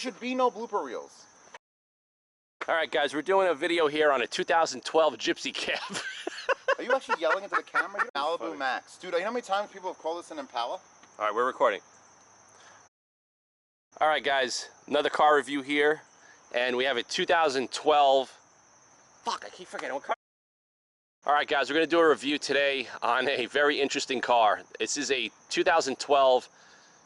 should be no blooper reels. All right, guys, we're doing a video here on a 2012 Gypsy Cab. Are you actually yelling into the camera? Malibu Max. Dude, you know how many times people have called this an Impala? All right, we're recording. All right, guys, another car review here, and we have a 2012... Fuck, I keep forgetting what car... All right, guys, we're going to do a review today on a very interesting car. This is a 2012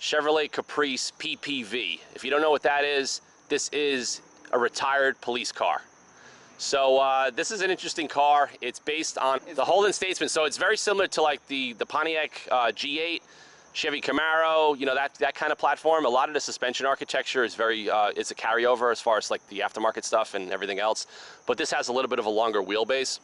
Chevrolet Caprice PPV. If you don't know what that is, this is a retired police car. So this is an interesting car. It's based on the Holden Statesman, so it's very similar to like the Pontiac G8, Chevy Camaro, you know, that kind of platform. A lot of the suspension architecture is very, it's a carryover as far as like the aftermarket stuff and everything else. But this has a little bit of a longer wheelbase.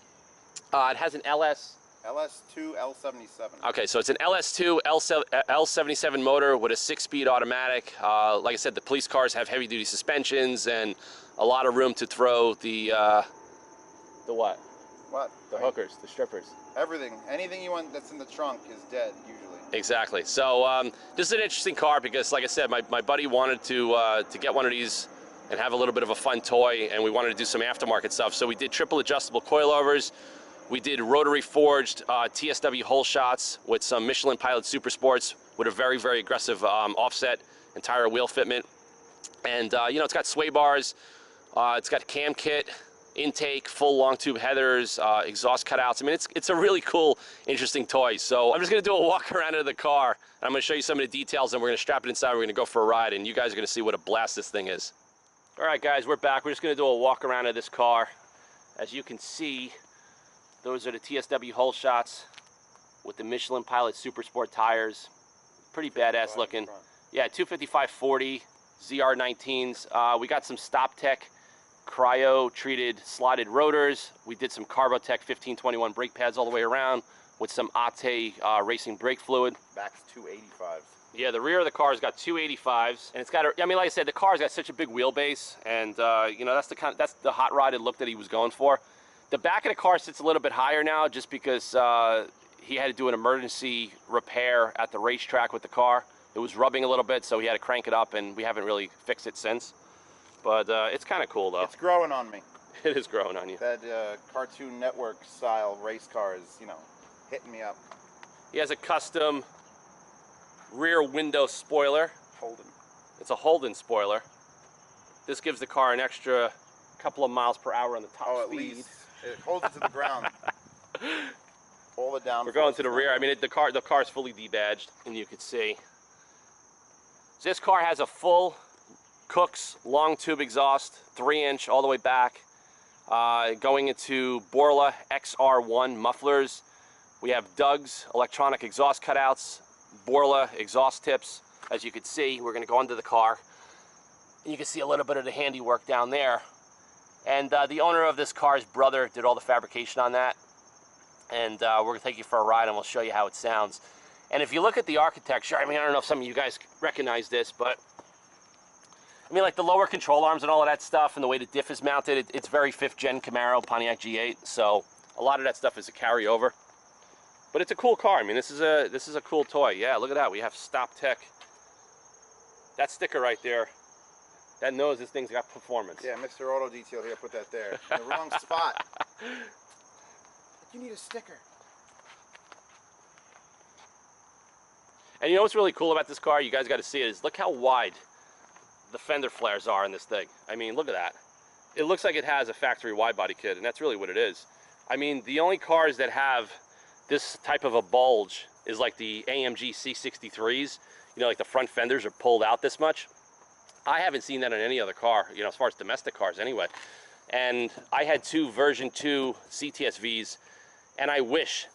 It has an LS2 L77. Okay, so it's an LS2 L77 motor with a 6-speed automatic. Like I said, the police cars have heavy-duty suspensions and a lot of room to throw the what? What? The hookers, the strippers. Everything. Anything you want that's in the trunk is dead, usually. Exactly. So this is an interesting car because, like I said, my buddy wanted to get one of these and have a little bit of a fun toy, and we wanted to do some aftermarket stuff. So we did triple adjustable coilovers. We did rotary forged TSW hole shots with some Michelin Pilot Super Sports with a very, very aggressive offset and tire wheel fitment. And you know, it's got sway bars, it's got cam kit, intake, full long tube headers, exhaust cutouts. I mean, it's a really cool, interesting toy. So I'm just gonna do a walk around of the car, and I'm gonna show you some of the details, and we're gonna strap it inside, we're gonna go for a ride, and you guys are gonna see what a blast this thing is. All right, guys, we're back. We're just gonna do a walk around of this car. As you can see, those are the TSW hole shots with the Michelin Pilot Super Sport tires. Pretty badass looking. Yeah, 255/40 ZR19s. We got some StopTech cryo-treated slotted rotors. We did some Carbotech 1521 brake pads all the way around with some Ate racing brake fluid. Back's 285s. Yeah, the rear of the car's got 285s, and it's got I mean, like I said, the car's got such a big wheelbase, and you know, that's the hot rodded look that he was going for. The back of the car sits a little bit higher now just because he had to do an emergency repair at the racetrack with the car. It was rubbing a little bit, so he had to crank it up, and we haven't really fixed it since. But it's kind of cool, though. It's growing on me. It is growing on you. That Cartoon Network style race car is, you know, hitting me up. He has a custom rear window spoiler. Holden. It's a Holden spoiler. This gives the car an extra couple of miles per hour on the top speed. At least. It holds it to the ground. All the down. We're going to the rear. I mean, the car is fully debadged, and you can see. So this car has a full Cook's long tube exhaust, 3-inch all the way back, going into Borla XR1 mufflers. We have Doug's electronic exhaust cutouts, Borla exhaust tips. As you can see, we're going to go under the car, and you can see a little bit of the handiwork down there. And the owner of this car's brother did all the fabrication on that. And we're going to take you for a ride, and we'll show you how it sounds. And if you look at the architecture, I mean, I don't know if some of you guys recognize this, but I mean, like the lower control arms and all of that stuff, and the way the diff is mounted, it's very 5th gen Camaro, Pontiac G8. So a lot of that stuff is a carryover. But it's a cool car. I mean, this is a cool toy. Yeah, look at that. We have StopTech. That sticker right there, that knows this thing's got performance. Yeah, Mr. Auto Detail here, put that there. In the wrong spot. You need a sticker. And you know what's really cool about this car? You guys got to see it. Is look how wide the fender flares are in this thing. I mean, look at that. It looks like it has a factory wide body kit, and that's really what it is. I mean, the only cars that have this type of a bulge is like the AMG C63s. You know, like the front fenders are pulled out this much. I haven't seen that on any other car, you know, as far as domestic cars anyway. And I had two version 2 CTSVs, and I wish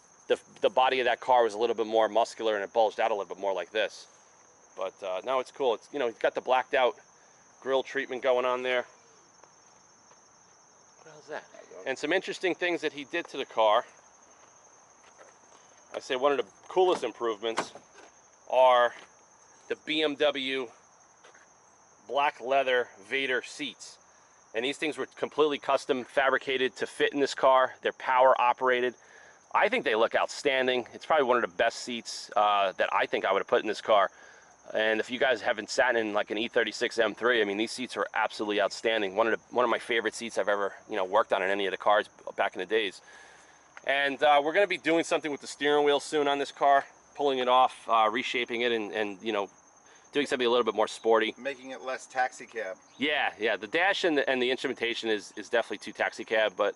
the body of that car was a little bit more muscular and it bulged out a little bit more like this. But no, it's cool. It's, you know, it's got the blacked out grill treatment going on there. What the hell's that? And some interesting things that he did to the car. I say one of the coolest improvements are the BMW black leather Vader seats. And these things were completely custom fabricated to fit in this car. They're power operated. I think they look outstanding. It's probably one of the best seats that I think I would have put in this car. And if you guys haven't sat in like an E36 M3, I mean, these seats are absolutely outstanding. One of my favorite seats I've ever, you know, worked on in any of the cars back in the days. And we're going to be doing something with the steering wheel soon on this car, pulling it off, reshaping it, and you know, doing something a little bit more sporty. Making it less taxi cab. Yeah, yeah. The dash and the instrumentation is definitely too taxi cab, but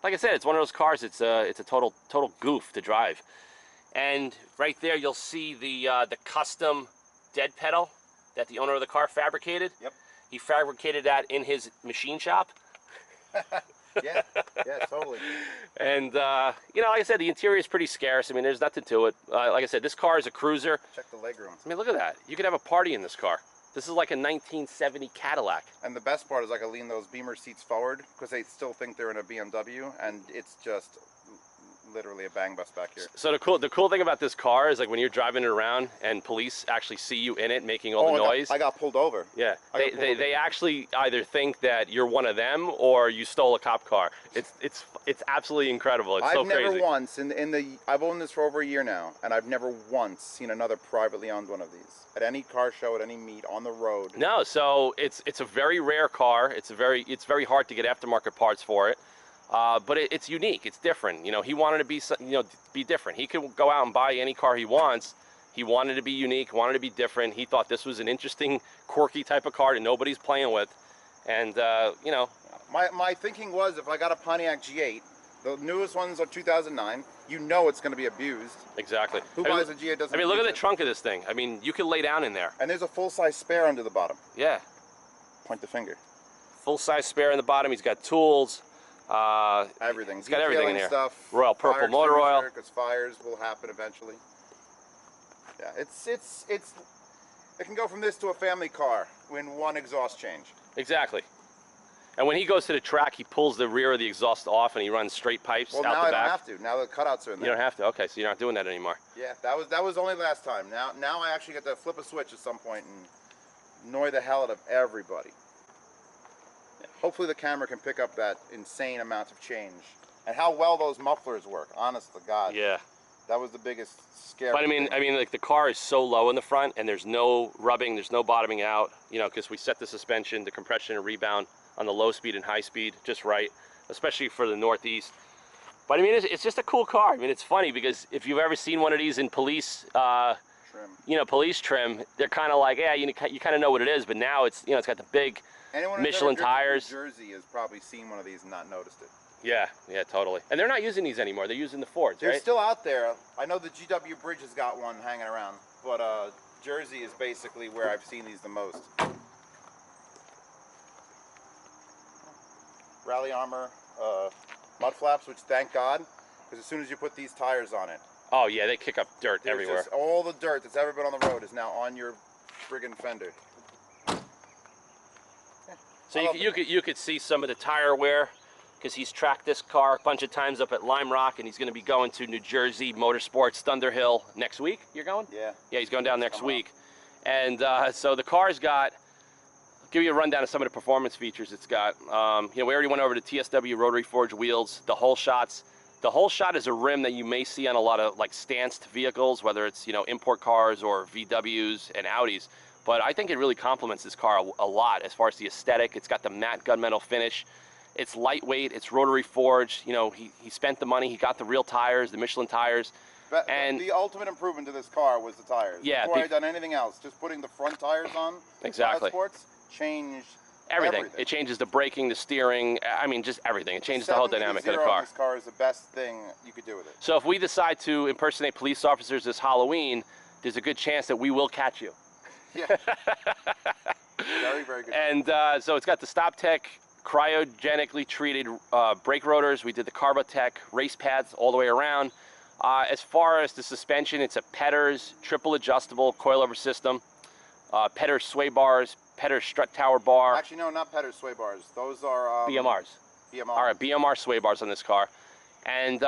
like I said, it's one of those cars. It's a total goof to drive. And right there, you'll see the custom dead pedal that the owner of the car fabricated. Yep. He fabricated that in his machine shop. Yeah, totally. And, you know, like I said, the interior is pretty scarce. I mean, there's nothing to it. Like I said, this car is a cruiser. Check the legroom. I mean, look at that. You could have a party in this car. This is like a 1970 Cadillac. And the best part is I can lean those Beamer seats forward because they still think they're in a BMW, and it's just literally a bang bus back here. So the cool thing about this car is, like, when you're driving it around and police actually see you in it making all the noise. I got pulled over. Yeah, they actually either think that you're one of them or you stole a cop car. It's absolutely incredible. It's so crazy. I've never once I've owned this for over a year now, and I've never once seen another privately owned one of these at any car show, at any meet, on the road. No, so it's a very rare car. It's very hard to get aftermarket parts for it. But it's unique. It's different. You know, he wanted to be different. He could go out and buy any car he wants. He wanted to be unique, wanted to be different. He thought this was an interesting, quirky type of car that nobody's playing with. And, you know. My thinking was, if I got a Pontiac G8, the newest ones are 2009, you know it's going to be abused. Exactly. Who buys a G8 doesn't? I mean, look at the trunk of this thing. I mean, you could lay down in there. And there's a full-size spare under the bottom. Yeah. Point the finger. Full-size spare in the bottom. He's got tools. Everything. He's got everything in there. Stuff, Royal Purple motor oil. Because fires will happen eventually. Yeah, it can go from this to a family car in one exhaust change. Exactly. And when he goes to the track, he pulls the rear of the exhaust off and he runs straight pipes out the back. Well, now I don't have to. Now the cutouts are in there. You don't have to. Okay, so you're not doing that anymore. Yeah, that was only last time. Now I actually get to flip a switch at some point and annoy the hell out of everybody. Yeah, hopefully the camera can pick up that insane amount of change and how well those mufflers work. Honest to God. Yeah. That was the biggest scare. But I mean, like, the car is so low in the front, and there's no rubbing, there's no bottoming out. You know, because we set the suspension, the compression and rebound on the low speed and high speed just right, especially for the Northeast. But I mean, it's just a cool car. I mean, it's funny because if you've ever seen one of these in police, trim. You know, police trim, they're kind of like, yeah, you kind of know what it is. But now it's, you know, it's got the big Michelin tires. Anyone in Jersey has probably seen one of these and not noticed it. Yeah, totally. And they're not using these anymore. They're using the Fords, right? They're still out there. I know the GW Bridge has got one hanging around, but Jersey is basically where I've seen these the most. Rally armor, mud flaps, which thank God, because as soon as you put these tires on it. Oh yeah, they kick up dirt everywhere. Just all the dirt that's ever been on the road is now on your friggin' fender. So you could see some of the tire wear, because he's tracked this car a bunch of times up at Lime Rock, and he's going to be going to New Jersey Motorsports Thunderhill next week. You're going? Yeah. Yeah, he's going down next week. And so the car's got, I'll give you a rundown of some of the performance features it's got. You know, we already went over the TSW rotary forged wheels, the whole shots. The whole shot is a rim that you may see on a lot of like stanced vehicles, whether it's, you know, import cars or VWs and Audis. But I think it really complements this car a lot as far as the aesthetic. It's got the matte gunmetal finish. It's lightweight, it's rotary forged. You know, he spent the money, he got the real tires, the Michelin tires. But and the ultimate improvement to this car was the tires. Yeah. Before I had done anything else, just putting the front tires on. Exactly. Sports changed everything. It changes the braking, the steering, I mean, just everything. It changes the whole dynamic of the car. This car is the best thing you could do with it. So if we decide to impersonate police officers this Halloween, there's a good chance that we will catch you. Yeah. Very, very good. And so it's got the StopTech cryogenically treated brake rotors. We did the Carbotech race pads all the way around. As far as the suspension, it's a Petters triple adjustable coilover system. Petters sway bars, Petters strut tower bar. Actually, no, not Petters sway bars. Those are BMRs. BMR. All right, BMR sway bars on this car. And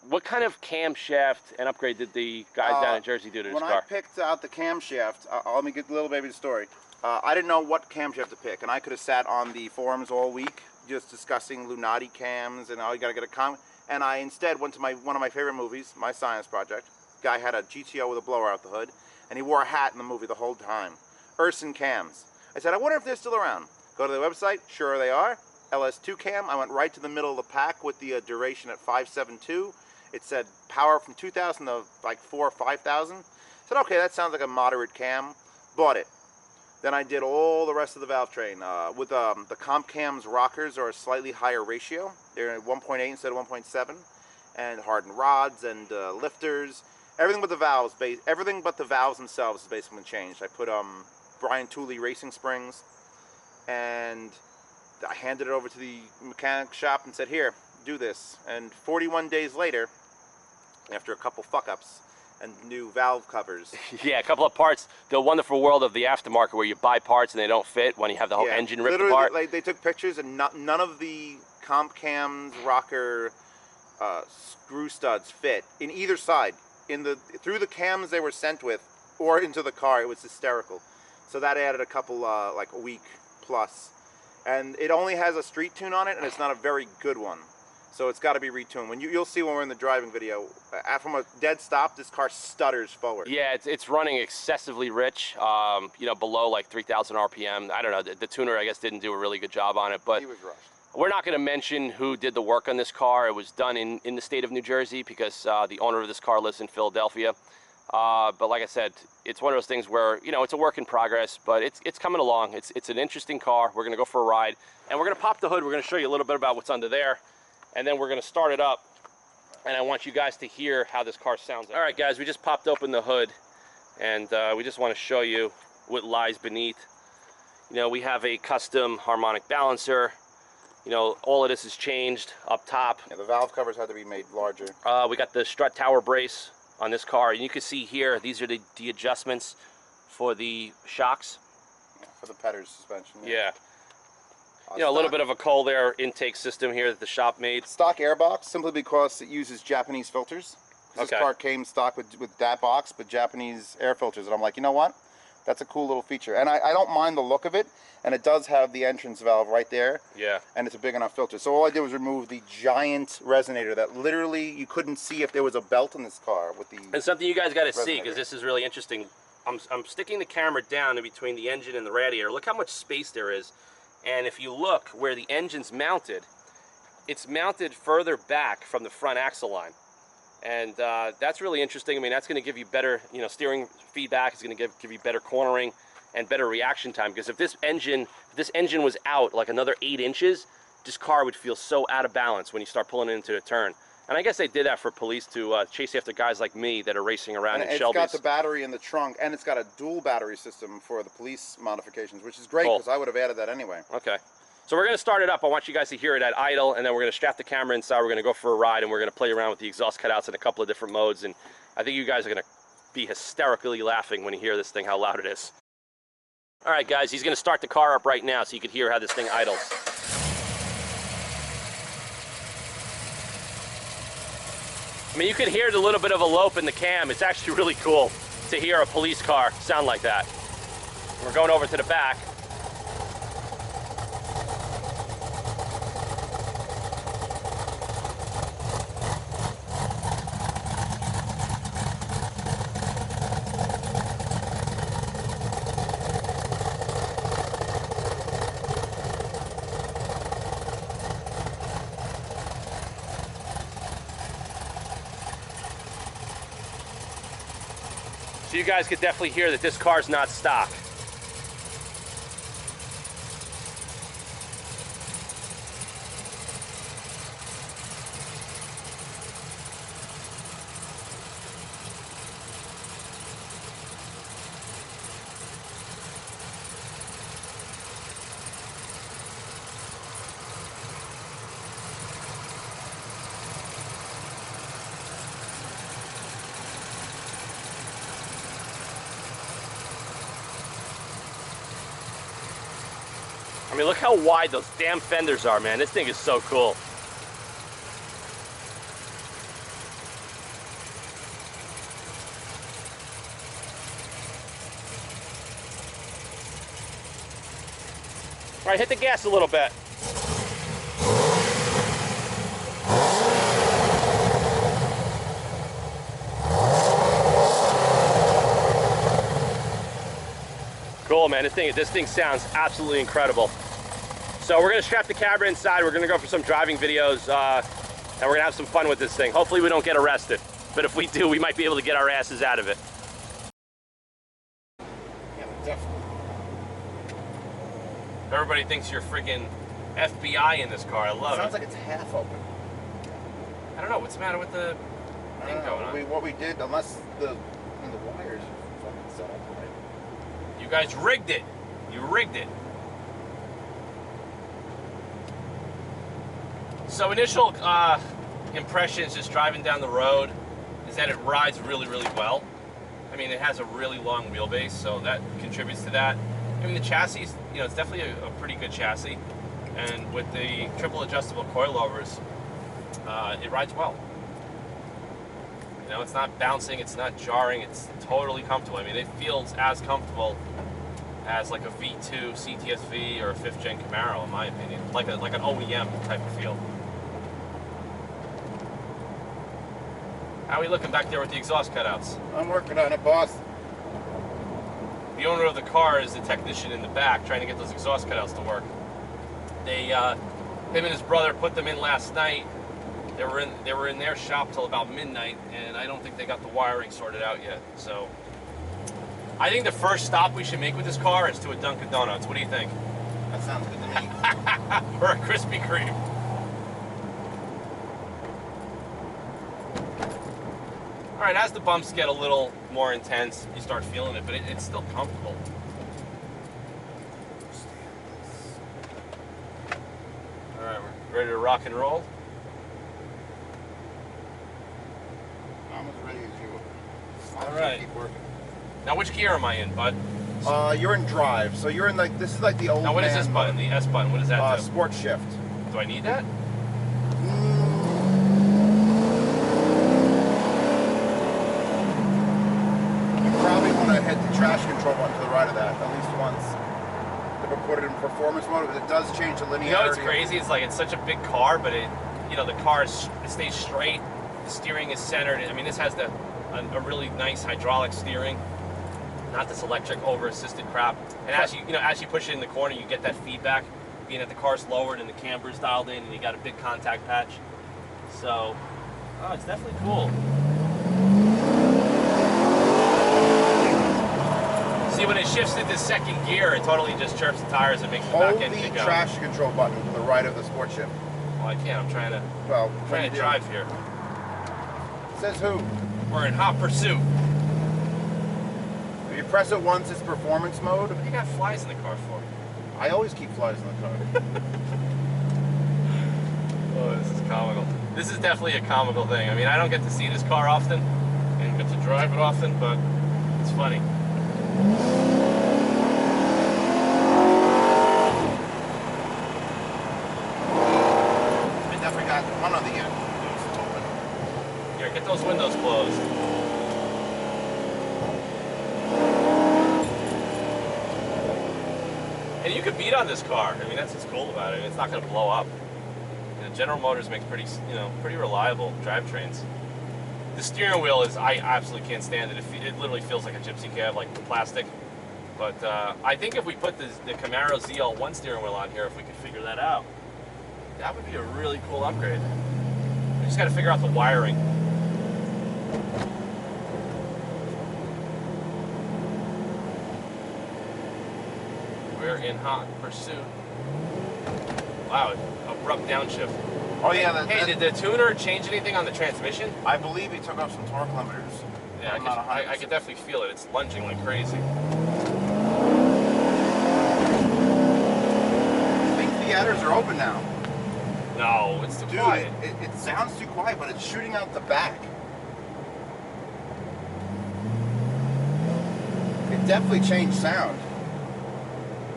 what kind of camshaft and upgrade did the guys down in Jersey do to this car? When I picked out the camshaft, let me get a little baby story. I didn't know what camshaft to pick, and I could have sat on the forums all week just discussing Lunati cams and you got to get a cam. And I instead went to one of my favorite movies, My Science Project. Guy had a GTO with a blower out the hood. and he wore a hat in the movie the whole time. Urson cams. I said, I wonder if they're still around. Go to the website, sure they are. LS2 cam. I went right to the middle of the pack with the duration at 572. It said power from 2,000 to like 4,000 or 5,000. I said, okay, that sounds like a moderate cam. Bought it. Then I did all the rest of the valve train. With the comp cam's rockers are a slightly higher ratio. They're at 1.8 instead of 1.7. And hardened rods and lifters. Everything but the valves. Everything but the valves themselves is basically changed. I put Brian Tooley racing springs, and I handed it over to the mechanic shop and said, here, do this. And 41 days later, after a couple fuck-ups and new valve covers. Yeah, a couple of parts. The wonderful world of the aftermarket where you buy parts and they don't fit when you have the whole engine ripped apart. Literally, they took pictures and none of the comp cams, rocker, screw studs fit in either side. Through the cams they were sent with or into the car. It was hysterical. So that added a couple, like a week plus. And it only has a street tune on it, and it's not a very good one. So it's got to be retuned. You'll see when we're in the driving video, from a dead stop, this car stutters forward. Yeah, it's running excessively rich, you know, below like 3,000 RPM. I don't know, the tuner, I guess, didn't do a really good job on it, but He was rushed. We're not going to mention who did the work on this car. It was done in the state of New Jersey because the owner of this car lives in Philadelphia. But like I said, it's one of those things where, you know, it's a work in progress, but it's coming along. It's an interesting car. We're going to go for a ride, and we're going to pop the hood. We're going to show you a little bit about what's under there, and then we're going to start it up, and I want you guys to hear how this car sounds. All right, guys, we just popped open the hood, and we just want to show you what lies beneath. You know, we have a custom harmonic balancer. You know, all of this is changed up top. Yeah, the valve covers had to be made larger. We got the strut tower brace on this car, and you can see here, these are the adjustments for the shocks. Yeah, for the Petters suspension. Yeah. You know, a little bit of a cold air intake system here that the shop made. Stock airbox, simply because it uses Japanese filters. This car came stock with that box, but Japanese air filters. And I'm like, you know what? That's a cool little feature. And I don't mind the look of it, and it does have the entrance valve right there. Yeah. And it's a big enough filter. So all I did was remove the giant resonator that literally you couldn't see if there was a belt in this car with the And something you guys got to see, resonator. because this is really interesting. I'm sticking the camera down in between the engine and the radiator. Look how much space there is. And if you look where the engine's mounted, it's mounted further back from the front axle line. And that's really interesting. I mean, that's going to give you better, you know, steering feedback. It's going to give you better cornering and better reaction time. Because if this engine was out like another 8 inches, this car would feel so out of balance when you start pulling it into a turn. And I guess they did that for police to chase after guys like me that are racing around in Shelby's. It's got the battery in the trunk, and it's got a dual battery system for the police modifications, which is great because I would have added that anyway. Okay. So we're going to start it up. I want you guys to hear it at idle, and then we're going to strap the camera inside. We're going to go for a ride, and we're going to play around with the exhaust cutouts in a couple of different modes. And I think you guys are going to be hysterically laughing when you hear this thing, how loud it is. All right, guys, he's going to start the car up right now so you can hear how this thing idles. I mean, you could hear the little bit of a lope in the cam. It's actually really cool to hear a police car sound like that. We're going over to the back. So you guys could definitely hear that this car's not stock. I mean, look how wide those damn fenders are, man. This thing is so cool. All right, hit the gas a little bit. cool, man. This thing sounds absolutely incredible. So we're gonna strap the camera inside. We're gonna go for some driving videos, and we're gonna have some fun with this thing. Hopefully we don't get arrested, but if we do, we might be able to get our asses out of it. Yeah, definitely. Everybody thinks you're freaking FBI in this car. I love it. Sounds like it's half open. I don't know what's the matter with the thing going on. What we did, unless the wires are fucking set up right. You guys rigged it. You rigged it. So initial impressions just driving down the road is that it rides really, really well. I mean, it has a really long wheelbase, so that contributes to that. I mean, the chassis, you know, it's definitely a pretty good chassis. And with the triple adjustable coilovers, it rides well. You know, it's not bouncing, it's not jarring, it's totally comfortable. I mean, it feels as comfortable as like a V2 CTSV or a 5th gen Camaro, in my opinion. Like an OEM type of feel. How are we looking back there with the exhaust cutouts? I'm working on it, boss. The owner of the car is the technician in the back trying to get those exhaust cutouts to work. They, him and his brother put them in last night. They were in their shop till about midnight, and I don't think they got the wiring sorted out yet. So I think the first stop we should make with this car is to a Dunkin' Donuts. What do you think? That sounds good to me. Or a Krispy Kreme. All right, as the bumps get a little more intense, you start feeling it, but it's still comfortable. All right, we're ready to rock and roll. I'm as ready as you. All right. Keep working. Now, which gear am I in, bud? You're in drive, so you're in like, this is like the old Now, what is this button? The S button, what does that do? Sport shift. Do I need that? You probably want to hit the traction control button to the right of that at least once. To put it in performance mode, because it does change the linearity. You know what's crazy? It's like it's such a big car, but it, you know, the car it stays straight. The steering is centered. I mean, this has a really nice hydraulic steering, not this electric over-assisted crap. And as you push it in the corner, you get that feedback, being that the car's lowered and the camber's dialed in, and you got a big contact patch. So, oh, it's definitely cool. See, when it shifts into second gear, it totally just chirps the tires and makes the back end kick out. Hold the traction control button to the right of the sport shift. Well, I can't. I'm trying to drive here. Says who? We're in hot pursuit. If you press it once, it's performance mode. What do you got flies in the car for? I always keep flies in the car. Oh, this is comical. This is definitely a comical thing. I mean, I don't get to see this car often and get to drive it often, but it's funny. I definitely got one on the end. Here, get those windows closed. And you could beat on this car. I mean, that's what's cool about it. It's not going to blow up. You know, General Motors makes pretty reliable drivetrains. The steering wheel is, I absolutely can't stand it. It literally feels like a gypsy cab, like plastic. But I think if we put the Camaro ZL1 steering wheel on here, if we could figure that out, that would be a really cool upgrade. We just got to figure out the wiring. We're in hot pursuit. Wow, abrupt downshift. Oh yeah. Hey, did the tuner change anything on the transmission? I believe he took off some torque limiters. Yeah, I could definitely feel it. It's lunging like crazy. I think the adders are open now. No, it's too quiet. It sounds too quiet, but it's shooting out the back. It definitely changed sound.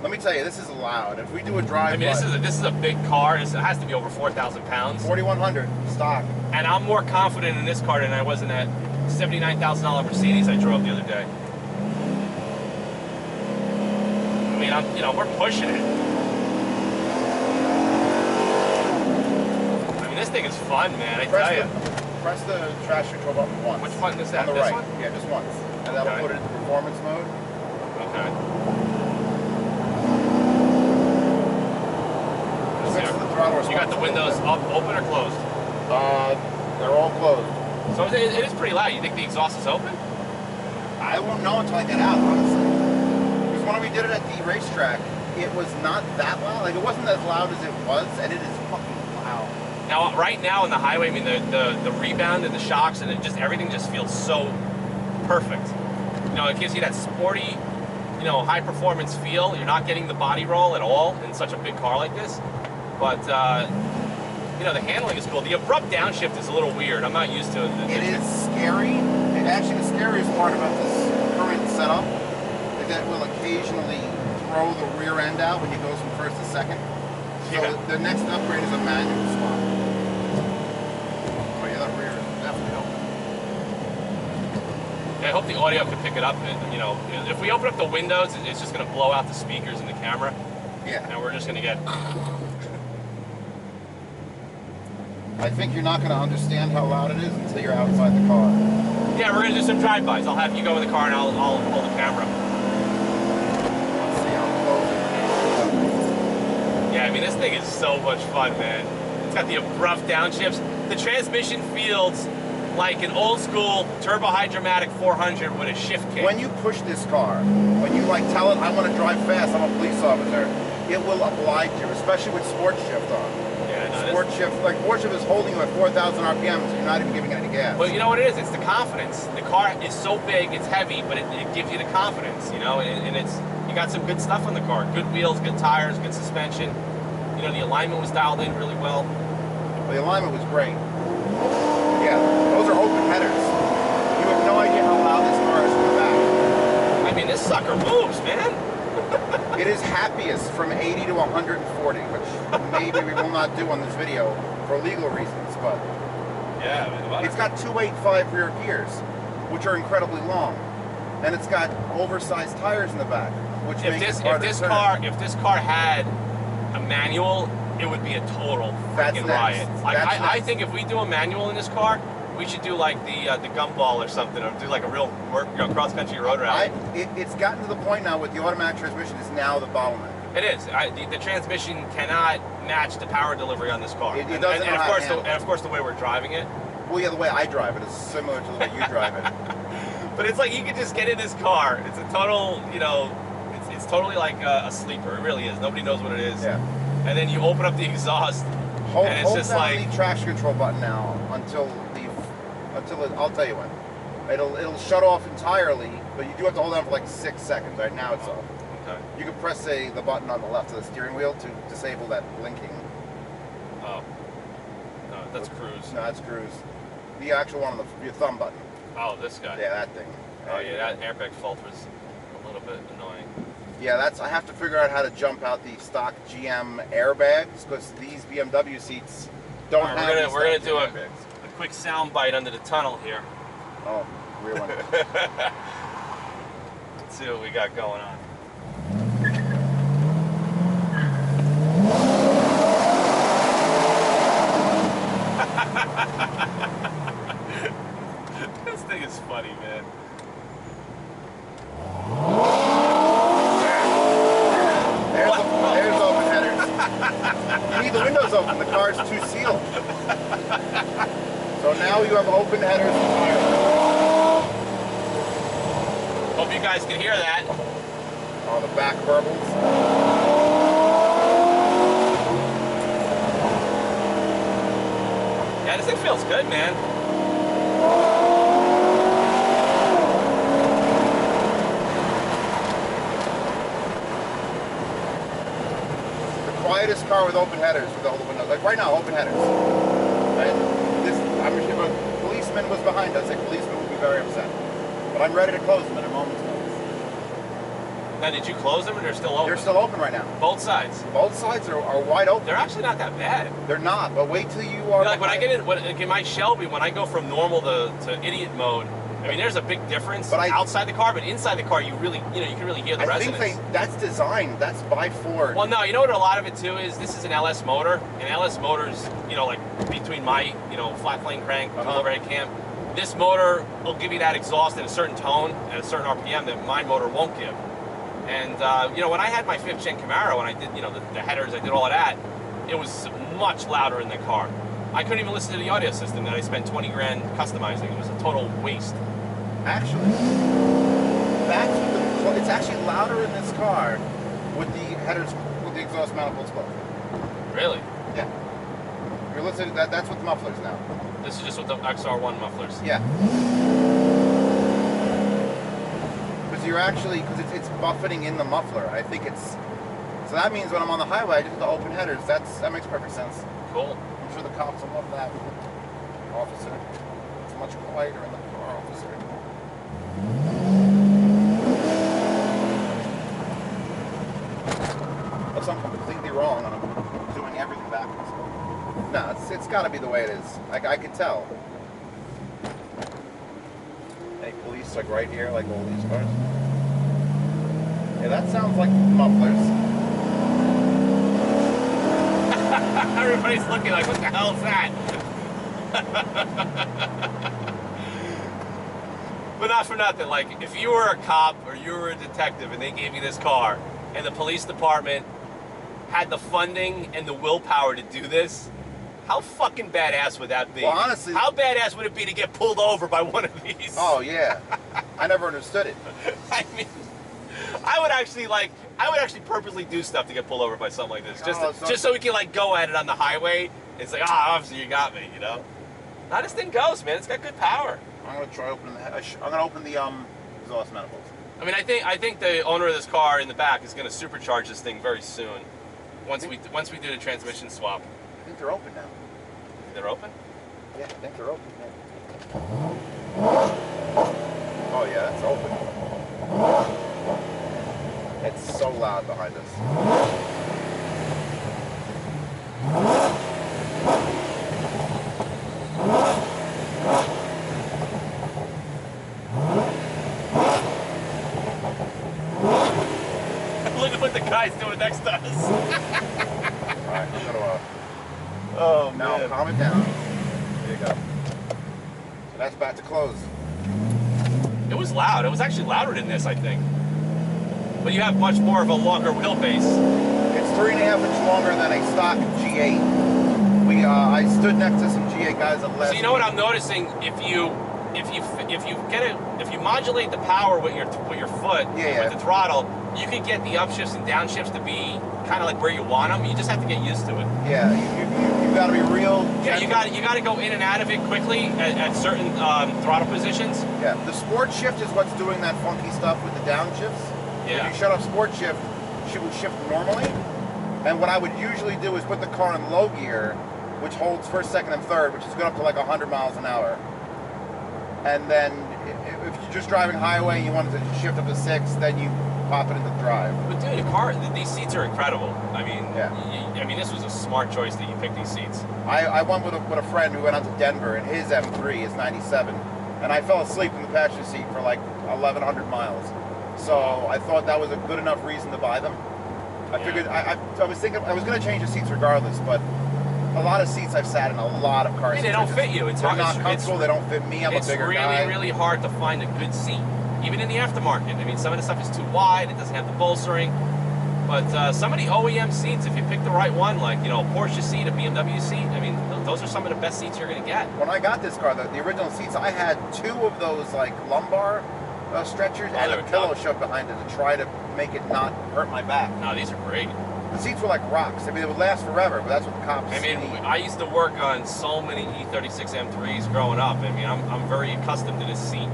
Let me tell you, this is loud. If we do a drive, I mean, this is a big car. It has to be over 4,000 pounds. 4,100 stock. And I'm more confident in this car than I was in that $79,000 Mercedes I drove the other day. I mean, we're pushing it. I mean, this thing is fun, man. I tell you. Press the traction control button once. Which button is that? On the this right. one? Yeah, just once. And that'll put it into performance mode. Okay. here. switch to the throttle response. You got the windows up, open or closed? They're all closed. So it is pretty loud. You think the exhaust is open? I won't know until I get out, honestly. Because when we did it at the racetrack, it was not that loud. Like, it wasn't as loud as it was, and it is fucking loud. Now, right now on the highway, I mean, the rebound and the shocks and everything just feels so perfect. You know, it gives you that sporty, you know, high performance feel. You're not getting the body roll at all in such a big car like this. But, you know, the handling is cool. The abrupt downshift is a little weird. I'm not used to it. It is scary. And actually, the scariest part about this current setup is that it will occasionally throw the rear end out when you go from first to second. So yeah. The next upgrade is a manual swap. Oh yeah, that rear is definitely open. I hope the audio can pick it up. You know, if we open up the windows, it's just going to blow out the speakers in the camera. Yeah. And we're just going to get... I think you're not going to understand how loud it is until you're outside the car. Yeah, we're going to do some drive-bys. I'll have you go in the car and I'll hold the camera. Let's see how close it is. Yeah, I mean, this thing is so much fun, man. It's got the abrupt downshifts. The transmission feels like an old-school turbo-hydromatic 400 with a shift kick. When you push this car, when you like tell it, I want to drive fast, I'm a police officer, it will oblige you, especially with sport shift on. Sport shift, like sport shift is holding you at 4,000 RPM, so you're not even giving it any gas. Well, you know what it is? It's the confidence. The car is so big, it's heavy, but it gives you the confidence, you know. And it's you got some good stuff on the car. Good wheels, good tires, good suspension. You know, the alignment was dialed in really well. The alignment was great. Yeah, those are open headers. You have no idea how loud this car is from the back. I mean, this sucker moves, man. It is happiest from 80 to 140, which maybe we will not do on this video for legal reasons, but yeah, it's got 285 rear gears, which are incredibly long, and it's got oversized tires in the back, which makes it harder to turn. If this car had a manual, it would be a total freaking riot. I think if we do a manual in this car, we should do like the gumball or something, or do like a real cross-country road rally. It's gotten to the point now with the automatic transmission is now the bottleneck. It is. The transmission cannot match the power delivery on this car. It doesn't. And of course, the way we're driving it. Well, yeah, the way I drive it is similar to the way you drive it. But it's like you could just get in this car. It's a total, you know, it's totally like a sleeper. It really is. Nobody knows what it is. Yeah. And then you open up the exhaust, and it's just like... Hold down the traction control button now until I'll tell you when. It'll shut off entirely, but you do have to hold down for like 6 seconds. Right now it's off. Okay. You can press the button on the left of the steering wheel to disable that blinking. Oh. No, that's cruise. No, that's cruise. The actual one on your thumb button. Oh, this guy. Yeah, that thing. Oh yeah, that airbag fault was a little bit annoying. Yeah, I have to figure out how to jump out the stock GM airbags, because these BMW seats don't have. We're gonna do a quick sound bite under the tunnel here. Oh, rear one. Let's see what we got going on. This thing is funny, man. There's open headers. You need the windows open. The car's too sealed. So now you have open headers entirely. Hope you guys can hear that. Oh, the back burbles. Yeah, this thing feels good, man. The quietest car with open headers with all the windows. Like right now, open headers. Right? If a policeman was behind us, a policeman would be very upset. But I'm ready to close them at a moment's notice. Now, did you close them or they're still open? They're still open right now. Both sides? Both sides are wide open. They're actually not that bad. They're not, but wait till you are... Like when I get in my Shelby, when I go from normal to idiot mode, I mean, there's a big difference outside the car, but inside the car, you can really hear the resonance. I think that's designed. That's by Ford. Well, no, you know what a lot of it too is? This is an LS motor, and LS motors, you know, like between my, you know, flat plane crank, overhead cam, this motor will give you that exhaust in a certain tone at a certain RPM that my motor won't give. And you know, when I had my 5th gen Camaro and I did, you know, the headers, I did all of that, it was much louder in the car. I couldn't even listen to the audio system that I spent 20 grand customizing. It was a total waste. Actually, it's actually louder in this car with the headers, with the exhaust manifolds closed. Really? Yeah. You're listening. That's with the mufflers now. This is just with the XR1 mufflers. Yeah. Because you're actually, because it's buffeting in the muffler. I think it's. So that means when I'm on the highway, I just have to open headers. That makes perfect sense. Cool. I'm sure the cops will love that. Officer. It's much quieter in the car, officer. Unless I'm completely wrong and I'm doing everything backwards. No, it's got to be the way it is. I could tell. Any police like right here, like all these cars? Yeah, that sounds like mufflers. Everybody's looking like, what the hell is that? But not for nothing, like, if you were a cop or you were a detective and they gave you this car and the police department had the funding and the willpower to do this, how fucking badass would that be? Well, honestly... How badass would it be to get pulled over by one of these? Oh, yeah. I never understood it. I mean... I would actually purposely do stuff to get pulled over by something like this, just so we can like go at it on the highway. It's like, officer, you got me, you know. How this thing goes, man. It's got good power. I'm gonna try opening the. I'm gonna open the exhaust manifolds. I mean, I think the owner of this car in the back is gonna supercharge this thing very soon. Once we do the transmission swap. I think they're open now. They're open? Yeah, I think they're open. Yeah. Oh yeah, it's open. It's so loud behind us. Look at what the guy's doing next to us. Alright, I'm gonna oh now man. calm it down. There you go. So that's about to close. It was loud. It was actually louder than this, I think. But you have much more of a longer wheelbase. It's 3.5 inches longer than a stock G8. I stood next to some G8 guys at last. So you know what I'm noticing? If you modulate the power with your foot, with the throttle, you can get the upshifts and downshifts to be kind of like where you want them. You just have to get used to it. Yeah, you got to be real. Yeah, you got to go in and out of it quickly at certain throttle positions. Yeah, the sport shift is what's doing that funky stuff with the downshifts. Yeah. If you shut off sport shift, she would shift normally. And what I would usually do is put the car in low gear, which holds first, second, and third, which is good up to like 100 miles an hour. And then if you're just driving highway and you wanted to shift up to 6, then you pop it into drive. But dude, these seats are incredible. I mean, I mean, this was a smart choice that you picked these seats. I went with a friend who went out to Denver, and his M3 is 97, and I fell asleep in the passenger seat for like 1,100 miles. So I thought that was a good enough reason to buy them. I figured I was thinking I was going to change the seats regardless, but a lot of seats I've sat in a lot of cars. They don't fit you. It's not comfortable. They don't fit me. I'm a bigger guy. It's really hard to find a good seat, even in the aftermarket. I mean, some of the stuff is too wide. It doesn't have the bolstering. But some of the OEM seats, if you pick the right one, like a Porsche seat, a BMW seat, I mean, those are some of the best seats you're going to get. When I got this car, the original seats, I had 2 of those like lumbar stretchers and a pillow shoved behind it to try to make it not hurt my back. No, these are great. The seats were like rocks. I mean, they would last forever, but that's what the cops I mean, I used to work on so many E36 M3s growing up. I mean, I'm very accustomed to this seat.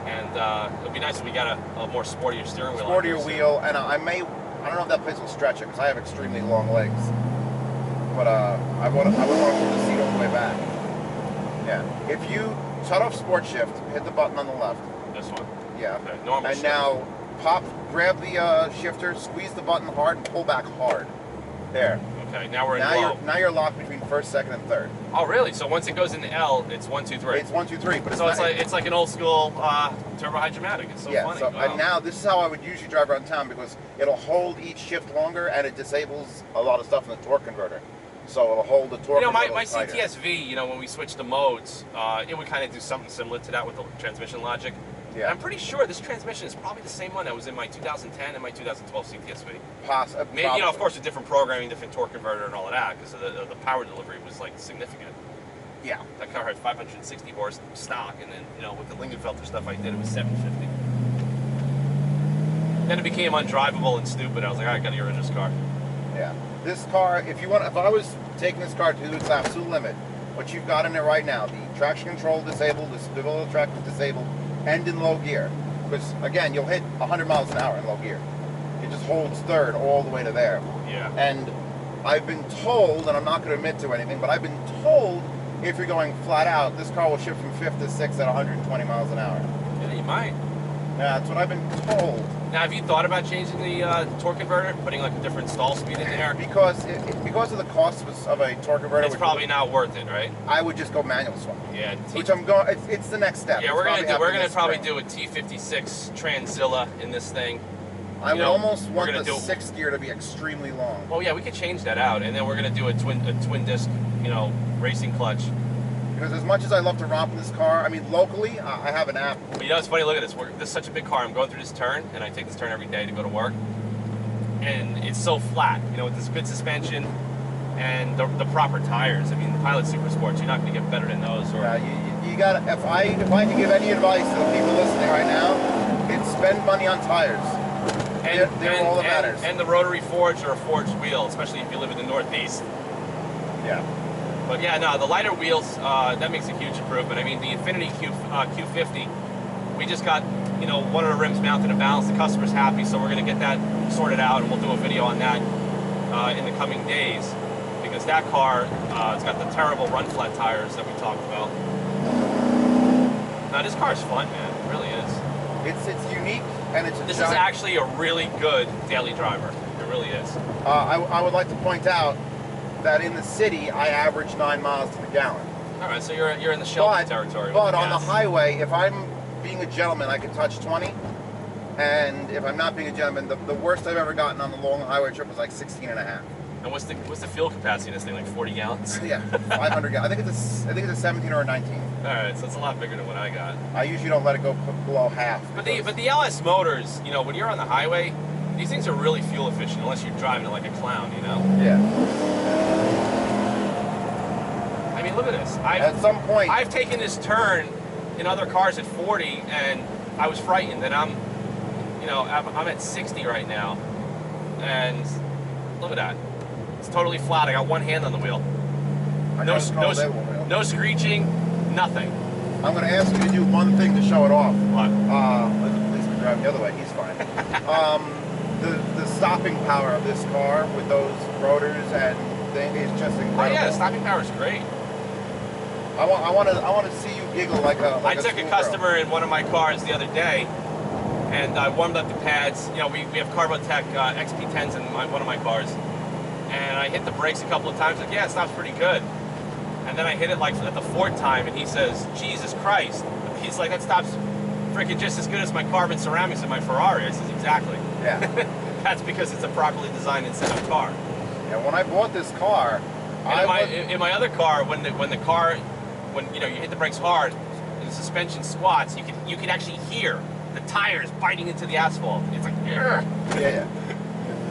And it would be nice if we got a more sportier steering wheel. Sportier wheel, and I don't know if that place will stretch it, because I have extremely long legs. But I would want to move the seat all the way back. Yeah. If you shut off sport shift, hit the button on the left. This one? Yeah. Okay, normal and shift. now grab the shifter, squeeze the button hard, and pull back hard. There. Okay, now we're in low. Now you're locked between first, second, and third. Oh, really? So once it goes into L, it's 1, 2, 3. It's 1, 2, 3. But so it's like an old school turbo hydromatic. It's so funny. So, wow. and now this is how I would usually drive around town, because it'll hold each shift longer and it disables a lot of stuff in the torque converter. So it'll hold the torque. My CTSV, when we switched the modes, it would kind of do something similar to that with the transmission logic. And I'm pretty sure this transmission is probably the same one that was in my 2010 and my 2012 CTSV. Maybe, you know, of course, with different programming, different torque converter, and all of that, because the power delivery was like significant. Yeah. That car had 560 horse stock, and then, you know, with the Lingenfelter stuff I did, it was 750. Then it became undrivable and stupid. I was like, all right, I gotta get rid of this car. Yeah. This car, if I was taking this car to its absolute limit, what you've got in it right now, the traction control disabled, the stability track is disabled, and in low gear. Because, again, you'll hit 100 miles an hour in low gear. It just holds third all the way to there. Yeah. And I've been told, and I'm not going to admit to anything, but I've been told if you're going flat out, this car will shift from 5th to 6th at 120 miles an hour. Yeah, you might. Yeah, that's what I've been told. Now, have you thought about changing the torque converter, putting like a different stall speed in there? Because of the cost of a torque converter, it's probably not worth it, right? I would just go manual swap. Yeah. Which I'm going. It's the next step. Yeah, we're gonna probably do a T56 Tranzilla in this thing. I would almost want the 6th gear to be extremely long. Oh yeah, we could change that out, and then we're gonna do a twin disc, you know, racing clutch. Because as much as I love to romp in this car, I mean, locally, I have an app. But you know, it's funny, look at this. This is such a big car. I'm going through this turn, and I take this turn every day to go to work. And it's so flat, you know, with this good suspension and the proper tires. I mean, the Pilot Super Sports, you're not going to get better than those. Or... Yeah, you got to, if I can give any advice to the people listening right now, it's spend money on tires. They're all that matters. And the rotary forged or a forged wheel, especially if you live in the Northeast. Yeah. But yeah, no, the lighter wheels, that makes a huge improvement. I mean, the Infinity Q50, we just got, you know, one of the rims mounted and balanced. The customer's happy, so we're going to get that sorted out, and we'll do a video on that in the coming days. Because that car, it's got the terrible run flat tires that we talked about. Now, this car's fun, man. It really is. It's unique, and This is actually a really good daily driver. It really is. I would like to point out that in the city, I average 9 miles to the gallon. All right, so you're in the Shelby territory. But on the highway, if I'm being a gentleman, I can touch 20. And if I'm not being a gentleman, the worst I've ever gotten on the long highway trip was like 16 and a half. And what's the fuel capacity in this thing? Like 40 gallons? Yeah, 500 gallons. I think it's a 17 or a 19. All right, so it's a lot bigger than what I got. I usually don't let it go below half. But the LS motors, you know, when you're on the highway, these things are really fuel efficient unless you're driving it like a clown, you know? Yeah. I mean, look at this. At some point, I've taken this turn in other cars at 40, and I was frightened. And I'm at 60 right now, and look at that. It's totally flat. I got one hand on the wheel. No screeching, nothing. I'm going to ask you to do one thing to show it off. What? Let the policeman drive the other way. He's fine. The stopping power of this car with those rotors and thing is just incredible. Oh yeah, the stopping power is great. I want to see you giggle like a. I took a customer in one of my cars the other day, and I warmed up the pads. You know, we have Carbotech XP10s in one of my cars, and I hit the brakes a couple of times. Like, yeah, it stops pretty good. And then I hit it like at the 4th time, and he says, "Jesus Christ!" He's like, "That stops freaking just as good as my carbon ceramics in my Ferrari." I says, "Exactly." Yeah. That's because it's a properly designed and set up car. Yeah. When I bought this car, in my other car, when you know you hit the brakes hard, and the suspension squats, you can actually hear the tires biting into the asphalt. It's like, yeah.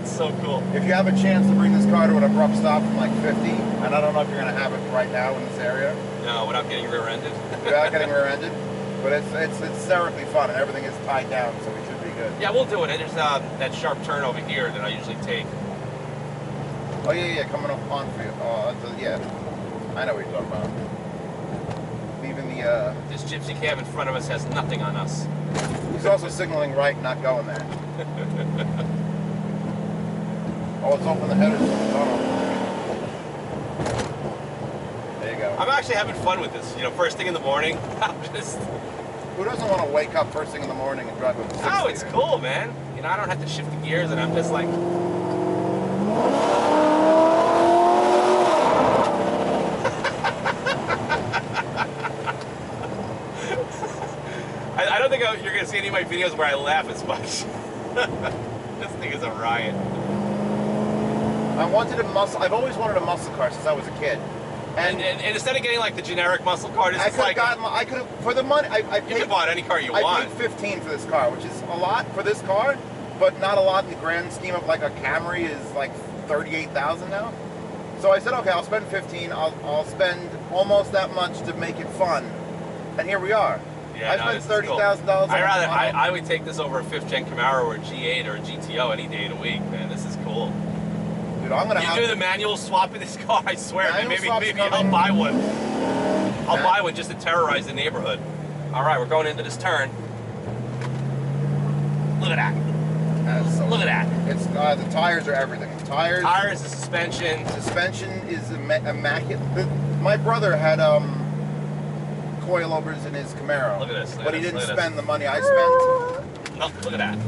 It's so cool. If you have a chance to bring this car to an abrupt stop from like 50, and I don't know if you're going to have it right now in this area. No, without getting rear-ended. Without getting rear-ended, but it's hysterically fun, and everything is tied down, so we should be good. Yeah, we'll do it. There's that sharp turn over here that I usually take. Oh yeah, coming up on for you. Yeah, I know what you're talking about. Leaving the. This gypsy cab in front of us has nothing on us. He's also signaling right, not going there. Oh, it's open the headers. There you go. I'm actually having fun with this. You know, first thing in the morning, I'm just. Who doesn't want to wake up first thing in the morning and drive with a 6-liter? Oh, it's cool, man. You know, I don't have to shift the gears, and I'm just like. I don't think you're going to see any of my videos where I laugh as much. This thing is a riot. I've always wanted a muscle car since I was a kid. And instead of getting like the generic muscle car, this I is could have like gotten, I could have, for the money, I you paid, could buy any car you I want. paid 15 for this car, which is a lot for this car, but not a lot in the grand scheme of like a Camry is like 38,000 now. So I said, okay, I'll spend 15. I'll spend almost that much to make it fun, and here we are. Yeah, I spent $30,000. I would take this over a 5th gen Camaro or a G8 or a GTO any day of the week, man. This is cool. Dude, I'm gonna do the manual swap in this car. I swear, man. Maybe I'll buy one. I'll buy one just to terrorize the neighborhood. All right, we're going into this turn. Look at that. Look at that. It's the tires are everything. Tires, the suspension. Suspension is immaculate. My brother had coilovers in his Camaro. Look at this. But he didn't spend the money I spent. No, look at that.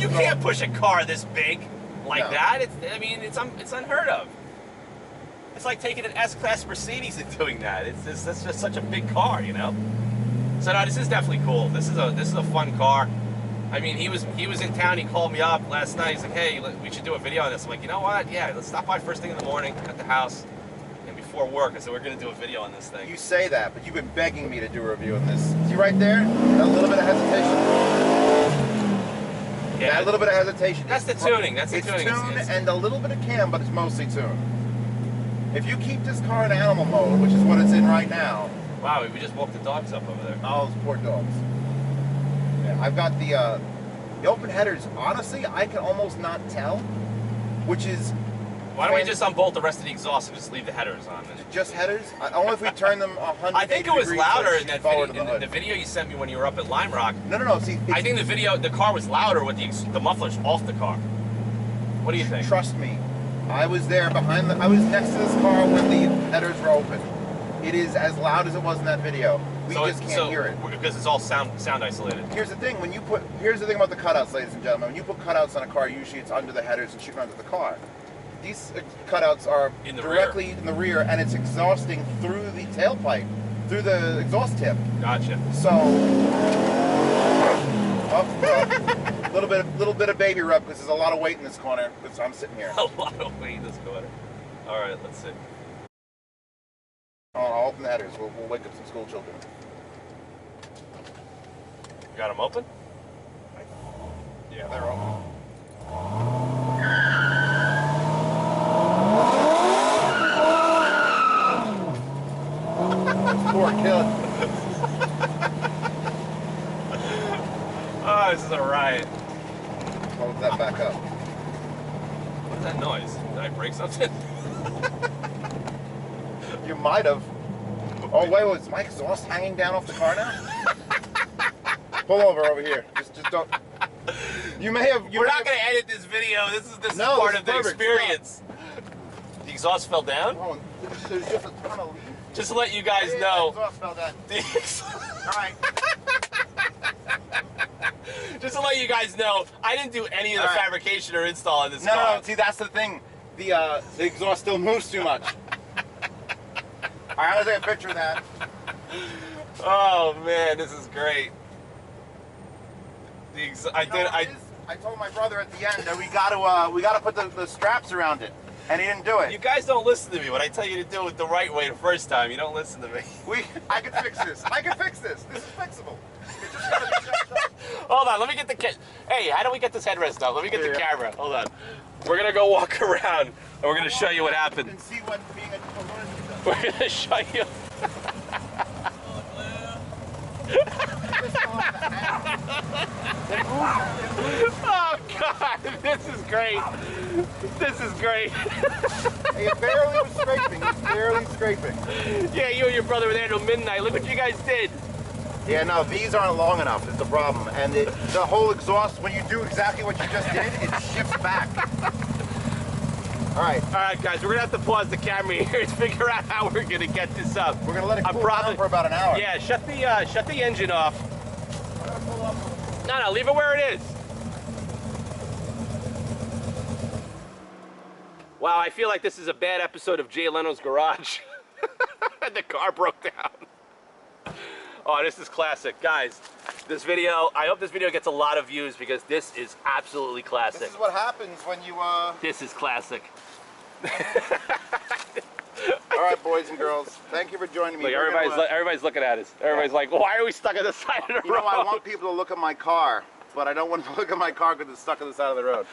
You can't push a car this big like that. It's unheard of. It's like taking an S-Class Mercedes and doing that. That's just such a big car, you know. So no, this is definitely cool. This is a fun car. I mean, he was in town. He called me up last night. He's like, "Hey, we should do a video on this." I'm like, "You know what? Yeah, let's stop by first thing in the morning at the house, and before work." I said, "We're gonna do a video on this thing." You say that, but you've been begging me to do a review on this. See right there? A little bit of hesitation. Yeah, a little bit of hesitation. That's the tuning. That's the tuning. It's tune and a little bit of cam, but it's mostly tune. If you keep this car in animal mode, which is what it's in right now. Wow, we just woke the dogs up over there. Oh, those poor dogs. Yeah, I've got the open headers. Honestly, I can almost not tell, which is. Why don't we just unbolt the rest of the exhaust and just leave the headers on? Just headers? Only if we turn them 100 I think it was louder in that video, in the video you sent me when you were up at Lime Rock. No. See, I think the car was louder with the mufflers off the car. What do you think? Trust me, I was there I was next to this car when the headers were open. It is as loud as it was in that video. We just can't hear it. Because it's all sound isolated. Here's the thing, here's the thing about the cutouts, ladies and gentlemen. When you put cutouts on a car, usually it's under the headers and shooting under the car. These cutouts are directly in the rear, and it's exhausting through the tailpipe, through the exhaust tip. Gotcha. So, little bit of baby rub because there's a lot of weight in this corner. Because I'm sitting here. A lot of weight in this corner. All right, let's see. I'll open the headers. We'll wake up some school children. You got them open? Yeah, they're open. Poor kid. Oh, this is a riot. Hold that back up. What is that noise? Did I break something? You might have. Oh wait, is my exhaust hanging down off the car now? Pull over here. Just don't. You may have. We're not going to edit this video. This is part of the experience. Stop. The exhaust fell down? Oh, there's just a ton of leaves. Just to let you guys know. The exhaust fell down. All right. Just to let you guys know, I didn't do any of the fabrication or install on this car. No, see, that's the thing. The exhaust still moves too much. All right, I'm gonna take a picture of that. Oh man, this is great. I told my brother at the end that we gotta put the straps around it, and he didn't do it. You guys don't listen to me when I tell you to do it the right way the first time. You don't listen to me. I can fix this. I can fix this. This is fixable. It's just gotta be set up. Hold on, let me get Hey, how do we get this headrest up? Let me get the camera. Hold on. We're gonna go walk around, and we're gonna show you what happened. And see what being a does. We're gonna show you. Oh God, this is great. This is great. Hey, it barely was scraping. It's barely scraping. Yeah, you and your brother were there till midnight. Look what you guys did. Yeah, no, these aren't long enough is the problem. And the whole exhaust, when you do exactly what you just did, it shifts back. All right, guys, we're gonna have to pause the camera here to figure out how we're gonna get this up. We're gonna let it cool down for about an hour. Yeah, shut the engine off. No, leave it where it is. Wow, I feel like this is a bad episode of Jay Leno's Garage. The car broke down. Oh, this is classic. Guys, I hope this video gets a lot of views because this is absolutely classic. This is what happens when you, This is classic. All right, up, boys and girls? Thank you for joining me. Look, everybody's looking at us. Everybody's like, why are we stuck on the side of the road? You know, I want people to look at my car, but I don't want to look at my car because it's stuck on the side of the road.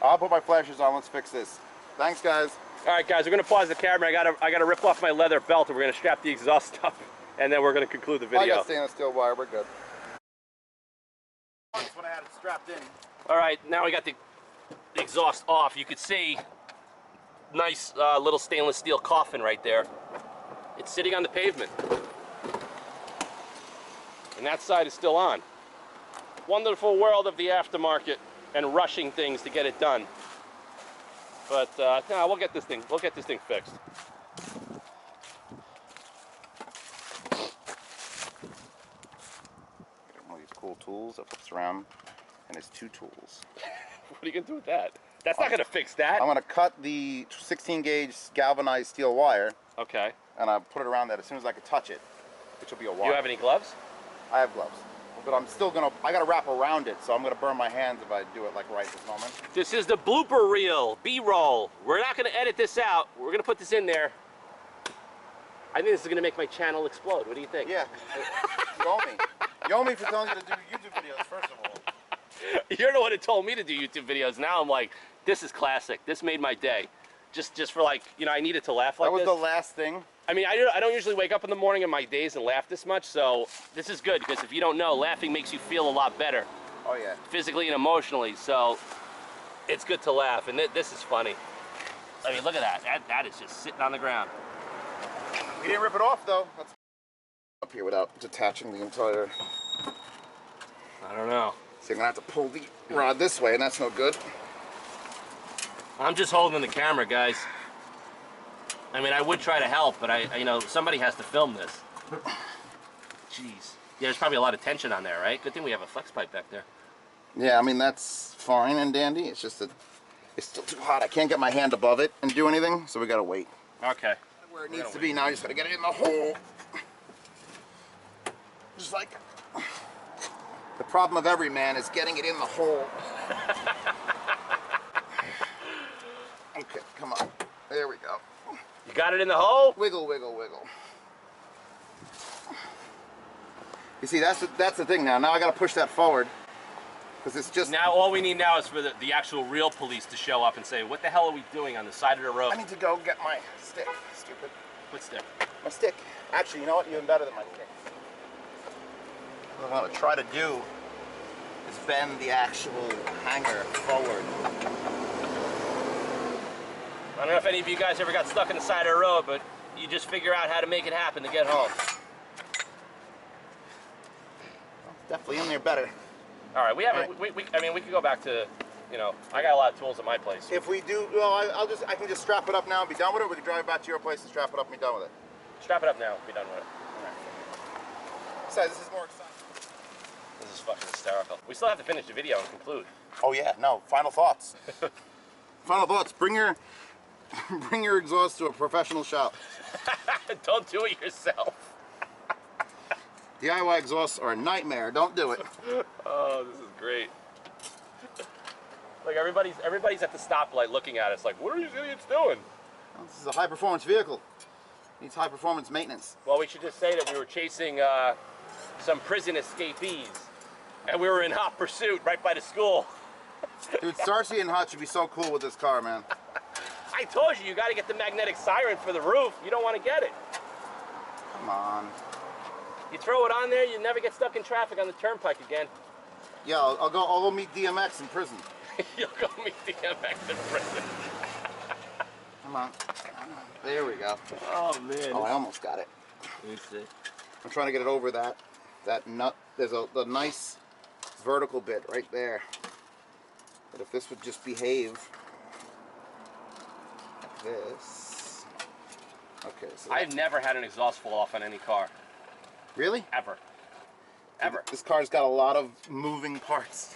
I'll put my flashers on. Let's fix this. Thanks, guys. All right, guys, we're gonna pause the camera. I gotta rip off my leather belt, and we're gonna strap the exhaust up, and then we're gonna conclude the video. I got stainless steel wire. We're good. That's when I had it strapped in. All right, now we got the exhaust off. You could see nice little stainless steel coffin right there. It's sitting on the pavement, and that side is still on. Wonderful world of the aftermarket and rushing things to get it done. But no, we'll get this thing fixed. One of these cool tools that flips around, and it's 2 tools. What are you gonna do with that? That's not gonna fix that. I'm gonna cut the 16 gauge galvanized steel wire. Okay. And I put it around that as soon as I can touch it, which will be a wire. Do you have any gloves? I have gloves. But I'm still gonna, I gotta wrap around it, so I'm gonna burn my hands if I do it like right this moment. This is the blooper reel, B-roll. We're not gonna edit this out. We're gonna put this in there. I think this is gonna make my channel explode. What do you think? Yeah, you owe me. You owe me for telling you to do YouTube videos, first of all. You're the one who told me to do YouTube videos. Now I'm like, this is classic. This made my day. Just for like, you know, I needed to laugh like this. That was the last thing. I mean, I don't usually wake up in the morning in my days and laugh this much, so this is good, because if you don't know, laughing makes you feel a lot better. Oh yeah. Physically and emotionally, so it's good to laugh, and this is funny. I mean, look at that. That is just sitting on the ground. We didn't rip it off, though. That's up here without detaching the entire... I don't know. So you're gonna have to pull the rod this way, and that's no good. I'm just holding the camera, guys. I mean, I would try to help, but you know, somebody has to film this. Jeez. Yeah, there's probably a lot of tension on there, right? Good thing we have a flex pipe back there. Yeah, I mean, that's fine and dandy. It's just that it's still too hot. I can't get my hand above it and do anything, so we gotta wait. Okay. Where it needs to be now, you just gotta get it in the hole. Just like the problem of every man is getting it in the hole. Okay, come on. There we go. You got it in the hole? Wiggle, wiggle, wiggle. You see, that's the thing now. Now I gotta push that forward. Because it's just... Now all we need now is for the actual real police to show up and say, what the hell are we doing on the side of the road? I need to go get my stick. Stupid. What stick? My stick. Actually, you know what? Even better than my stick. What I want to try to do is bend the actual hanger forward. I don't know if any of you guys ever got stuck on the side of the road, but you just figure out how to make it happen to get home. Definitely in there better. All right, we have. I mean, we could go back to, you know, I got a lot of tools at my place. If we do, well, I can just strap it up now and be done with it. We can drive back to your place and strap it up and be done with it. Strap it up now. Be done with it. All right. Besides, this is more exciting. This is fucking hysterical. We still have to finish the video and conclude. Oh yeah, no. Final thoughts. Final thoughts. Bring your exhaust to a professional shop. Don't do it yourself. DIY exhausts are a nightmare. Don't do it. Oh, this is great. Like everybody's at the stoplight looking at us like, what are these idiots doing? Well, this is a high-performance vehicle. It needs high-performance maintenance. Well, we should just say that we were chasing some prison escapees, and we were in hot pursuit right by the school. Dude, Starsky and Hutch would be so cool with this car, man. I told you, you got to get the magnetic siren for the roof. You don't want to get it. Come on. You throw it on there, you never get stuck in traffic on the turnpike again. Yeah, I'll go meet DMX in prison. You'll go meet DMX in prison. Come on. There we go. Oh man. Oh, I almost got it. Let me see. I'm trying to get it over that nut. There's the nice vertical bit right there. But if this would just behave like this. Okay. So I've never had an exhaust fall off on any car. Really? Ever. Ever. This car's got a lot of moving parts.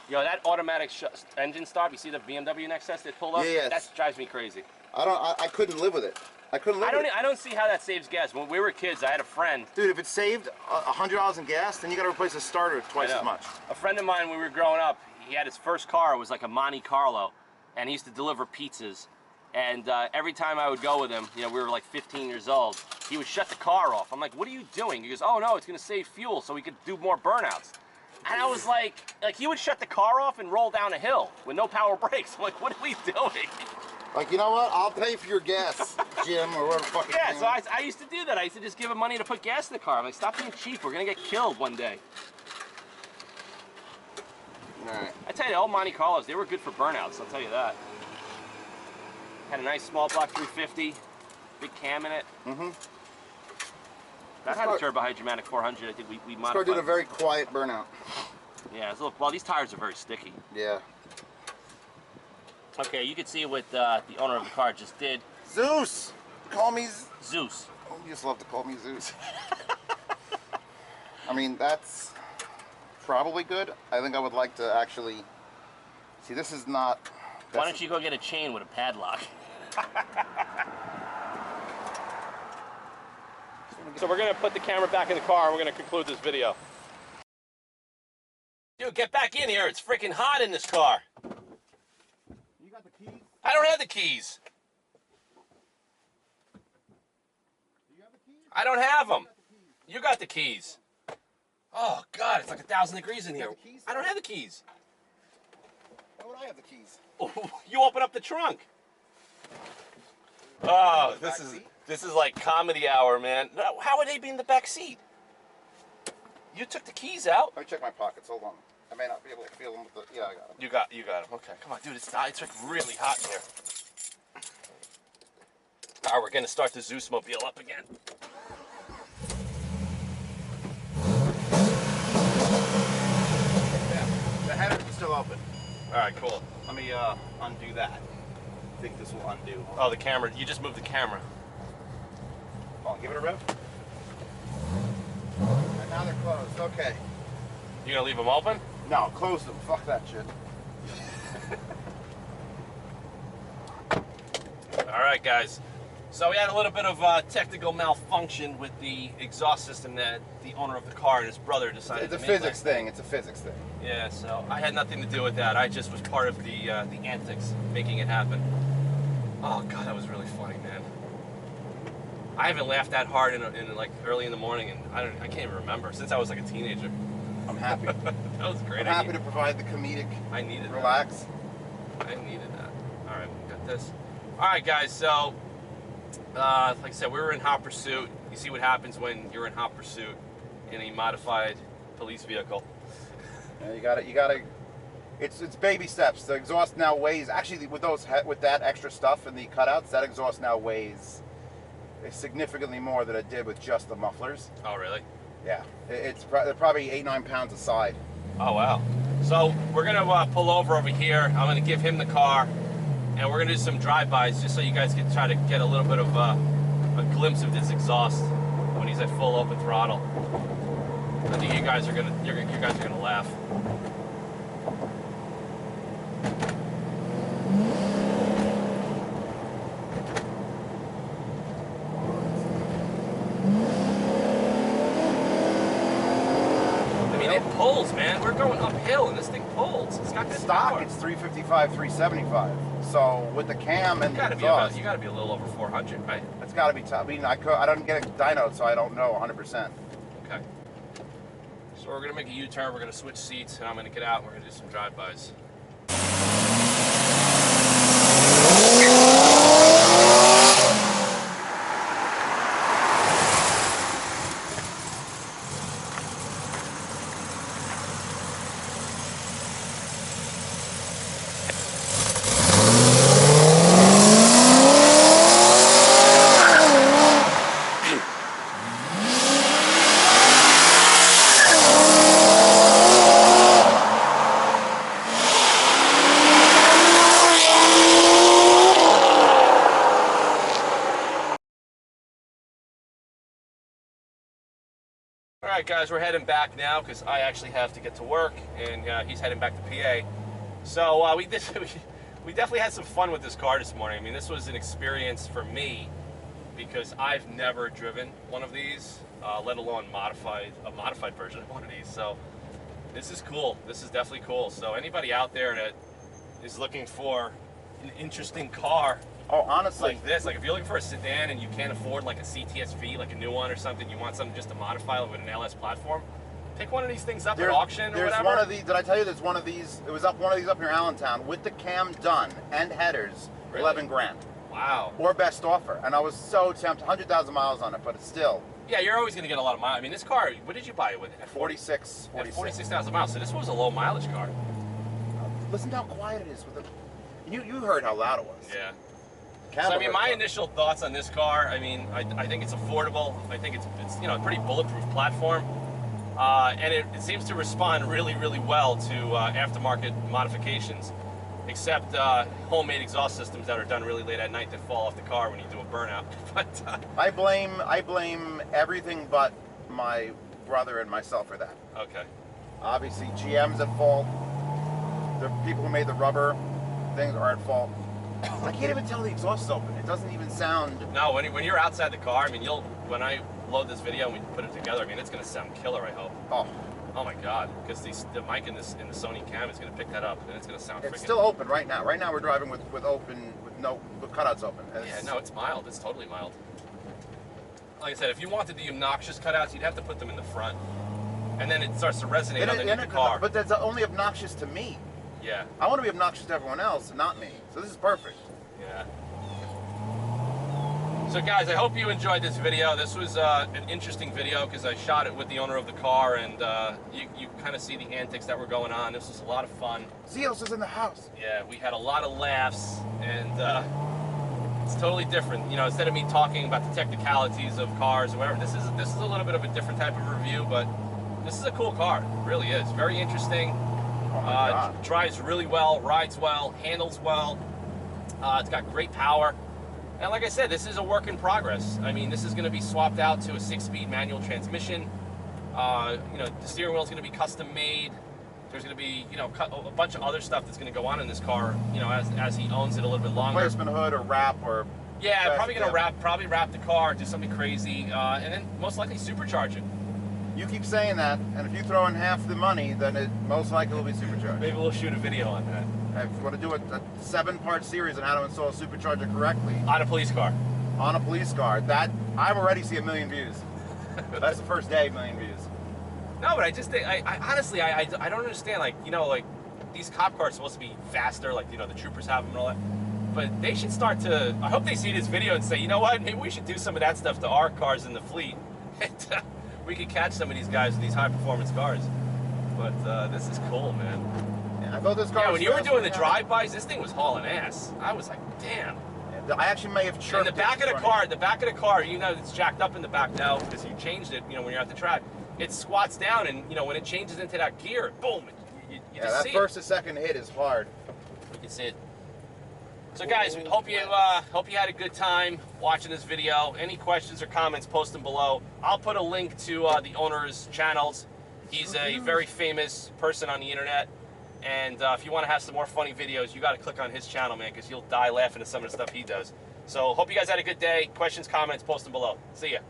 Yo, that automatic engine stop, you see the BMW Nexus that pulled up? Yeah, that drives me crazy. I couldn't live with it. I couldn't live with it. I don't see how that saves gas. When we were kids, I had a friend. Dude, if it saved $100 in gas, then you got to replace the starter twice as much. A friend of mine, when we were growing up, he had his first car. It was like a Monte Carlo, and he used to deliver pizzas. And every time I would go with him, you know, we were like 15 years old, he would shut the car off. I'm like, what are you doing? He goes, oh no, it's gonna save fuel so we could do more burnouts. And I was like he would shut the car off and roll down a hill with no power brakes. I'm like, what are we doing? Like, you know what? I'll pay for your gas, Jim, or whatever fucking Yeah, thing. so I used to do that. I used to just give him money to put gas in the car. I'm like, stop being cheap. We're gonna get killed one day. All right. I tell you, the old Monte Carlos, they were good for burnouts, I'll tell you that. Had a nice small block 350, big cam in it. Mm-hmm. That had a turbo hydromatic 400. I think we modified. This car did a very quiet burnout. Yeah, it's a little, well, these tires are very sticky. Yeah. Okay, you can see what the owner of the car just did. Zeus! Call me Zeus. Oh, you just love to call me Zeus. I mean, that's probably good. I think I would like to actually... See, this is not... Why don't you go get a chain with a padlock? So we're going to put the camera back in the car and we're going to conclude this video. Dude, get back in here. It's freaking hot in this car. You got the keys? I don't have the keys. Do you have the keys? I don't have them. You got the keys. Oh, God, it's like 1,000 degrees in here. I don't have the keys. Why would I have the keys? You open up the trunk. Oh, this is like comedy hour, man. How would they be in the back seat? You took the keys out. Let me check my pockets. Hold on. I may not be able to feel them with the... Yeah, I got them. You got them. Okay, come on, dude. It's like really hot in here. All right, we're gonna start the Zeus mobile up again. Yeah, the header is still open. All right, cool. Let me undo that. I think this will undo. Oh, the camera. You just moved the camera. Hold on, give it a rev. And now they're closed. Okay. You gonna leave them open? No, close them. Fuck that shit. All right, guys. So we had a little bit of technical malfunction with the exhaust system that the owner of the car and his brother decided It's a to make physics thing. It's a physics thing. Yeah, so I had nothing to do with that. I just was part of the antics making it happen. Oh God, that was really funny, man. I haven't laughed that hard in like early in the morning, and I can't even remember since I was like a teenager. I'm happy. That was great. I'm happy to provide the comedic. I needed relax. That. I needed that. All right, we got this. All right, guys. So, like I said, we were in hot pursuit. You see what happens when you're in hot pursuit in a modified police vehicle. Yeah, you got it. It's baby steps. The exhaust now weighs. Actually, with that extra stuff and the cutouts, that exhaust now weighs significantly more than it did with just the mufflers. Oh, really? Yeah, they're probably 8-9 pounds a side. Oh wow! So we're gonna pull over here. I'm gonna give him the car, and we're gonna do some drive-bys just so you guys can try to get a little bit of a glimpse of this exhaust when he's at full open throttle. I think you guys are gonna laugh. Pulls, man. We're going uphill and this thing pulls. It's got good stock. power. It's 355, 375. So with the cam and the exhaust, you got to be a little over 400, right? That's got to be tough. I mean, I don't get a dyno, so I don't know 100%. Okay. So we're gonna make a U-turn. We're gonna switch seats, and I'm gonna get out. And we're gonna do some drive-bys. All right, guys, we're heading back now because I actually have to get to work, and he's heading back to PA. So we definitely had some fun with this car this morning. I mean, this was an experience for me because I've never driven one of these, let alone a modified version of one of these. So this is cool. This is definitely cool. So anybody out there that is looking for an interesting car Oh, honestly, Like this, like if you're looking for a sedan and you can't afford like a CTSV, like a new one or something, you want something just to modify with an LS platform, pick one of these things up at auction or there's whatever. one of these. Did I tell you there's one of these? It was one of these up near Allentown with the cam done and headers, Really? 11 grand. Wow. Or best offer, and I was so tempted. 100,000 miles on it, but it's still Yeah, you're always going to get a lot of miles. I mean, this car, what did you buy it with? At 46. 46,000 miles. So this was a low mileage car. Listen to how quiet it is with it. You heard how loud it was. Yeah. Camera So I mean, heard my it. initial thoughts on this car, I mean, I think it's affordable. I think it's you know, a pretty bulletproof platform. And it seems to respond really, really well to aftermarket modifications, except homemade exhaust systems that are done really late at night that fall off the car when you do a burnout. But I blame everything but my brother and myself for that. okay. Obviously, GM's at fault. The people who made the rubber things are at fault. I can't even tell the exhaust is open. It doesn't even sound. No, when you're outside the car, I mean, when I load this video and we put it together, I mean, it's going to sound killer, I hope. Oh my God, because the mic in the Sony Cam is going to pick that up, and it's going to sound. It's still open right now. Right now we're driving with cutouts open. Yeah, no, it's mild. It's totally mild. Like I said, if you wanted the obnoxious cutouts, you'd have to put them in the front, and then it starts to resonate underneath the car. But that's only obnoxious to me. Yeah. I want to be obnoxious to everyone else, not me. So this is perfect. Yeah. So guys, I hope you enjoyed this video. This was an interesting video because I shot it with the owner of the car, and you kind of see the antics that were going on. This was a lot of fun. Zeos is in the house. Yeah, we had a lot of laughs, and it's totally different. You know, instead of me talking about the technicalities of cars or whatever, this is a little bit of a different type of review, but this is a cool car. It really is. Very interesting. Oh my God. Drives really well, rides well, handles well. It's got great power. And like I said, this is a work in progress. I mean, this is going to be swapped out to a 6-speed manual transmission. You know, the steering wheel is going to be custom made. There's going to be, you know, a bunch of other stuff that's going to go on in this car, you know, as he owns it a little bit longer. Replacement hood or wrap or. Yeah, probably going to wrap the car, do something crazy, and then most likely supercharge it. You keep saying that, and if you throw in half the money, then it most likely will be supercharged. Maybe we'll shoot a video on that. If you want to do a 7-part series on how to install a supercharger correctly On a police car. on a police car, that I'm already see 1 million views. That's the first day, 1 million views. No, but I just think, I honestly, I don't understand, like, you know, like, these cop cars are supposed to be faster, like, you know, the troopers have them and all that. But they should start to, I hope they see this video and say, you know what, maybe we should do some of that stuff to our cars in the fleet. And we could catch some of these guys with these high-performance cars. But this is cool, man. Yeah, I thought this car Yeah, was when you were fast doing the now. drive-bys, this thing was hauling ass. I was like, damn. Yeah, I actually may have chirped In the back it of the car, you know, it's jacked up in the back now because you changed it, you know, when you're at the track. It squats down, and, you know, when it changes into that gear, boom, you Yeah, just that see first to second hit is hard. You can see it. So guys, we hope you had a good time watching this video. Any questions or comments, post them below. I'll put a link to the owner's channels. He's a very famous person on the internet, and if you want to have some more funny videos, you got to click on his channel, man, because you'll die laughing at some of the stuff he does. So hope you guys had a good day. Questions, comments, post them below. See ya.